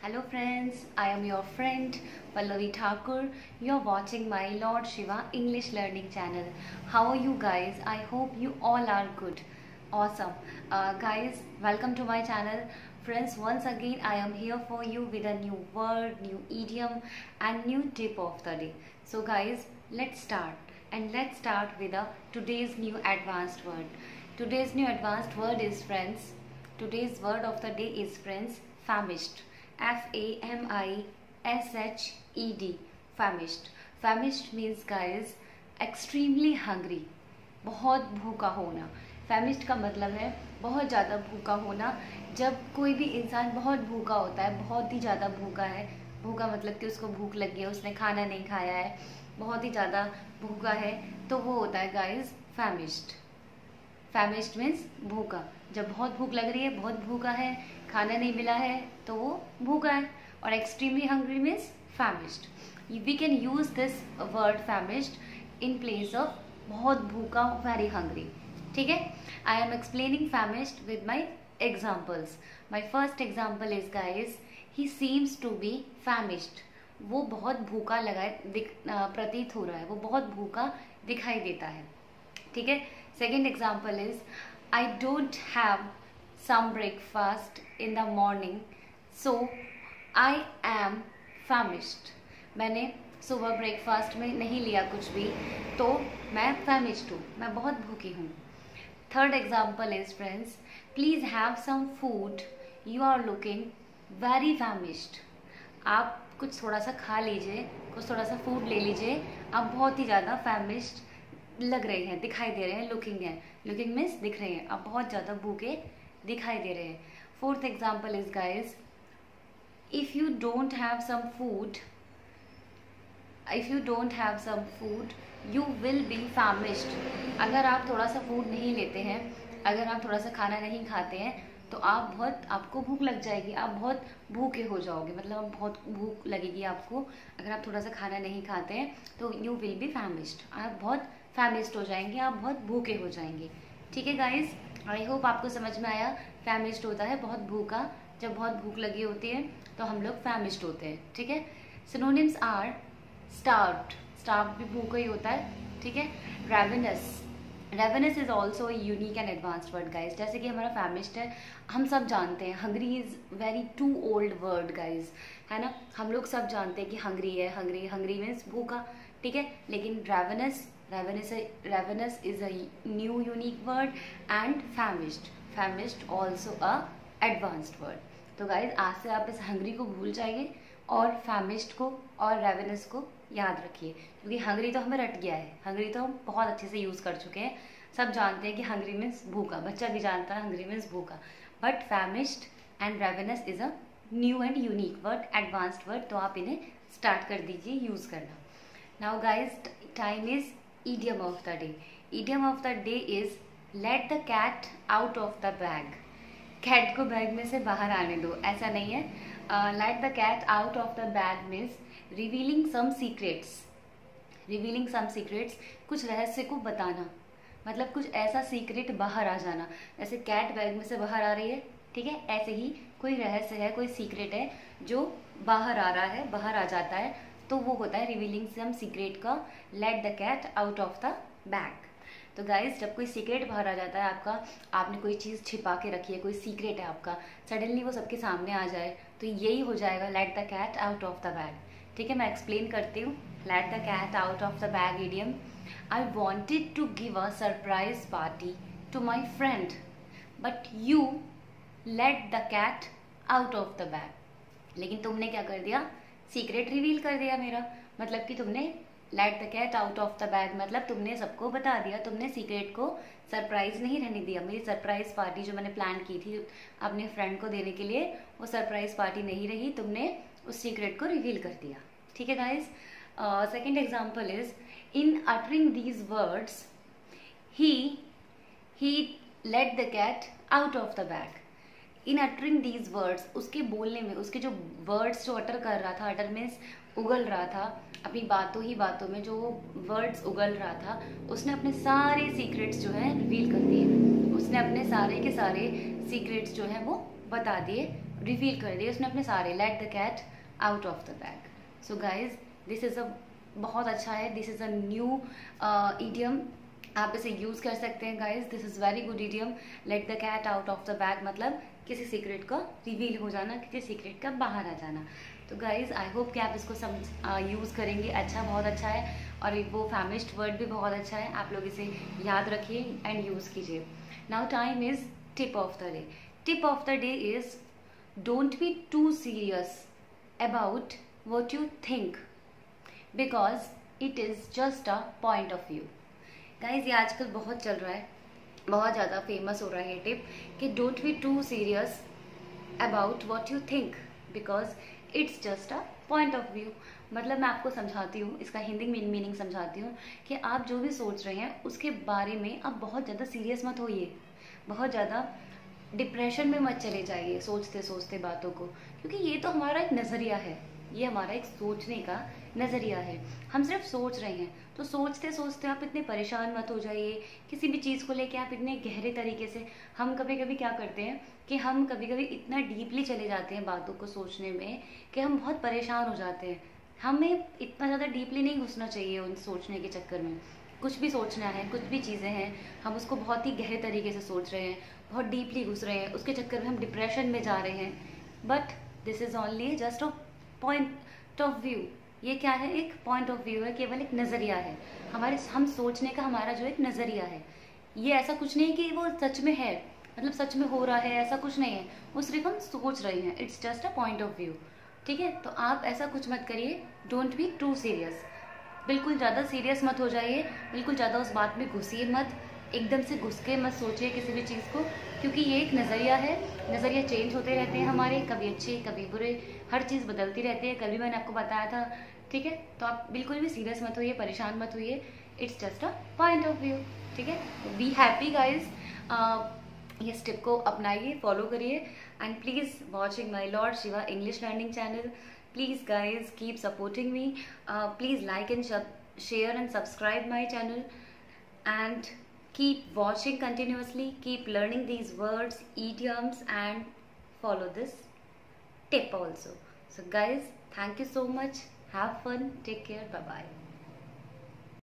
Hello friends, I am your friend Pallavi Thakur. You are watching my Lord Shiva English learning channel. How are you guys? I hope you all are good. Awesome. Guys, welcome to my channel. Friends, once again I am here for you with a new word, new idiom and new tip of the day. So guys, let's start. And let's start with today's new advanced word. Today's new advanced word is friends. Today's word of the day is friends, famished. F-A-M-I-S-H-E-D, famished. Famished means guys extremely hungry, बहुत भूखा होना. famished का मतलब है बहुत ज़्यादा भूखा होना. जब कोई भी इंसान बहुत भूखा होता है, बहुत ही ज़्यादा भूखा है, भूखा मतलब कि उसको भूख लगी है, उसने खाना नहीं खाया है, बहुत ही ज़्यादा भूखा है, तो वो होता है गाइस famished. famished मीन्स भूखा. जब बहुत भूख लग रही है, बहुत भूखा है, खाना नहीं मिला है, तो वो भूखा है. और extremely hungry means famished. We can use this word famished in place of बहुत भूखा, वेरी हंग्री. ठीक है. I am explaining famished with my examples. My first example is guys, he seems to be famished. वो बहुत भूखा लगा प्रतीत हो रहा है, वो बहुत भूखा दिखाई देता है. ठीक है. Second example is, I don't have some breakfast in the morning, so I am famished. मैंने सुबह ब्रेकफास्ट में नहीं लिया कुछ भी, तो मैं famished हूँ, मैं बहुत भूखी हूँ. Third example is friends, please have some food, you are looking very famished. आप कुछ थोड़ा सा खा लीजिए, कुछ थोड़ा सा फूड ले लीजिए, आप बहुत ही ज़्यादा famished लग रहे हैं, दिखाई दे रहे हैं. लुकिंग है, लुकिंग मीन्स दिख रहे हैं, आप बहुत ज़्यादा भूखे दिखाई दे रहे हैं. Fourth example is guys, if you don't have some food, you will be famished. अगर आप थोड़ा सा फूड नहीं लेते हैं, अगर आप थोड़ा सा खाना नहीं खाते हैं, तो आपको भूख लग जाएगी, आप बहुत भूखे हो जाओगे, मतलब आप बहुत भूख लगेगी आपको. अगर आप थोड़ा सा खाना नहीं खाते हैं तो यू विल बी famished. आप बहुत famished हो जाएंगे, आप बहुत भूखे हो जाएंगे. ठीक है गाइज, आई होप आपको समझ में आया. famished होता है बहुत भूखा. जब बहुत भूख लगी होती है तो हम लोग famished होते हैं. ठीक है. Synonyms are starved. starved भी भूखा ही होता है. ठीक है. ravenous is also unique and advanced word guys. जैसे कि हमारा famished है, हम सब जानते हैं. Hungry is very too old word guys, है ना. हम लोग सब जानते हैं कि हंग्री है, हंग्री मीन्स भूखा. ठीक है. लेकिन ravenous is a new unique word and famished also a advanced word. तो गाइज आज से आप इस हंग्री को भूल जाइए और famished को और ravenous को याद रखिए, क्योंकि हंग्री तो हमें रट गया है. हंग्री तो हम बहुत अच्छे से यूज़ कर चुके हैं. सब जानते हैं कि हंग्री मीन्स भूखा, बच्चा भी जानता है हंग्री मीन्स भूखा. But famished and ravenous is a new and unique word, advanced word. तो आप इन्हें स्टार्ट कर दीजिए यूज़ करना. Now guys, time is idiom of the day. Idiom of the day is let the cat out of the bag. Cat को bag में से बाहर आने दो, ऐसा नहीं है. let the cat out of the bag means revealing some secrets. कुछ रहस्य को बताना, मतलब कुछ ऐसा सीक्रेट बाहर आ जाना. जैसे कैट बैग में से बाहर आ रही है, ठीक है, ऐसे ही कोई रहस्य है, कोई सीक्रेट है जो बाहर आ रहा है, बाहर आ जाता है, तो वो होता है रिवीलिंग सम सीक्रेट का let the cat out of the bag. तो गाइज, जब कोई सीक्रेट बाहर आ जाता है आपका, आपने कोई चीज़ छिपा के रखी है, कोई सीक्रेट है आपका, सडनली वो सबके सामने आ जाए, तो यही हो जाएगा let the cat out of the bag. ठीक है. मैं एक्सप्लेन करती हूँ. Let the cat out of the bag idiom. I wanted to give a surprise party to my friend, but you let the cat out of the bag. लेकिन तुमने क्या कर दिया, सीक्रेट रिवील कर दिया मेरा. मतलब कि तुमने let the cat out of the bag, मतलब तुमने सबको बता दिया, तुमने सीक्रेट को सरप्राइज नहीं रहने दिया. मेरी सरप्राइज पार्टी जो मैंने प्लान की थी अपने फ्रेंड को देने के लिए, वो सरप्राइज पार्टी नहीं रही, तुमने उस सीक्रेट को रिवील कर दिया. ठीक है guys. Second example is, in uttering these words he let the cat out of the bag. In uttering these words, उसके बोलने में, उसके जो वर्ड्स जो अटर कर रहा था, अटर मीन्स उगल रहा था, अपनी बातों ही बातों में जो वर्ड्स उगल रहा था, उसने अपने सारे सीक्रेट्स जो है रिवील कर दिए. उसने अपने सारे के सारे सीक्रेट्स जो है वो बता दिए रिवील कर दिए उसने अपने सारे, let the cat out of the bag. So guys this is a बहुत अच्छा है, this is a new idiom, आप इसे यूज़ कर सकते हैं guys, this is very good idiom. Let the cat out of the bag मतलब किसी सीक्रेट का रिवील हो जाना, किसी सीक्रेट का बाहर आ जाना। तो गाइज आई होप कि आप इसको यूज़ करेंगे, अच्छा, बहुत अच्छा है। और वो फैमिस्ट वर्ड भी बहुत अच्छा है, आप लोग इसे याद रखिए एंड यूज़ कीजिए। Now time is tip of the day. Tip of the day is don't be too serious about what you think because it is just a point of view। Guys ये आजकल बहुत चल रहा है, बहुत ज़्यादा famous हो रहा है ये टिप कि don't be too serious about what you think because it's just a point of view. मतलब मैं आपको समझाती हूँ, इसका हिंदी मीनिंग समझाती हूँ कि आप जो भी सोच रहे हैं उसके बारे में आप बहुत ज़्यादा सीरियस मत होइए, बहुत ज़्यादा डिप्रेशन में मत चले जाइए सोचते सोचते बातों को, क्योंकि ये तो हमारा एक नज़रिया है, ये हमारा एक सोचने का नज़रिया है। हम सिर्फ सोच रहे हैं, तो सोचते सोचते आप इतने परेशान मत हो जाइए किसी भी चीज़ को लेके, आप इतने गहरे तरीके से। हम कभी कभी क्या करते हैं कि हम कभी कभी इतना डीपली चले जाते हैं बातों को सोचने में कि हम बहुत परेशान हो जाते हैं। हमें इतना ज़्यादा डीपली नहीं घुसना चाहिए उन सोचने के चक्कर में। कुछ भी सोचना है, कुछ भी चीज़ें हैं, हम उसको बहुत ही गहरे तरीके से सोच रहे हैं, बहुत डीपली घुस रहे हैं, उसके चक्कर में हम डिप्रेशन में जा रहे हैं। But this is only just a point of view. ये क्या है, एक पॉइंट ऑफ व्यू है, केवल एक नज़रिया है हम सोचने का, हमारा जो एक नज़रिया है। ये ऐसा कुछ नहीं कि वो सच में है, मतलब सच में हो रहा है, ऐसा कुछ नहीं है, वो सिर्फ हम सोच रहे हैं, it's just a point of view. ठीक है, तो आप ऐसा कुछ मत करिए, डोंट बी टू सीरियस, बिल्कुल ज़्यादा सीरियस मत हो जाइए, बिल्कुल ज़्यादा उस बात में घुसिए मत, एकदम से घुस के मत सोचिए किसी भी चीज़ को, क्योंकि ये एक नज़रिया है, नज़रिया चेंज होते रहते हैं हमारे, कभी अच्छे कभी बुरे, हर चीज़ बदलती रहती है, कल भी मैंने आपको बताया था। ठीक है, तो आप बिल्कुल भी सीरियस मत होइए, परेशान मत होइए, it's just a point of view. ठीक है, बी हैप्पी गाइज, ये स्टेप को अपनाइए, फॉलो करिए and please watching my lord Shiva English learning channel. Please guys keep supporting me, please like and share and subscribe my channel and keep watching continuously, keep learning these words, idioms and follow this tip also. So guys, thank you so much, have fun, take care, bye bye।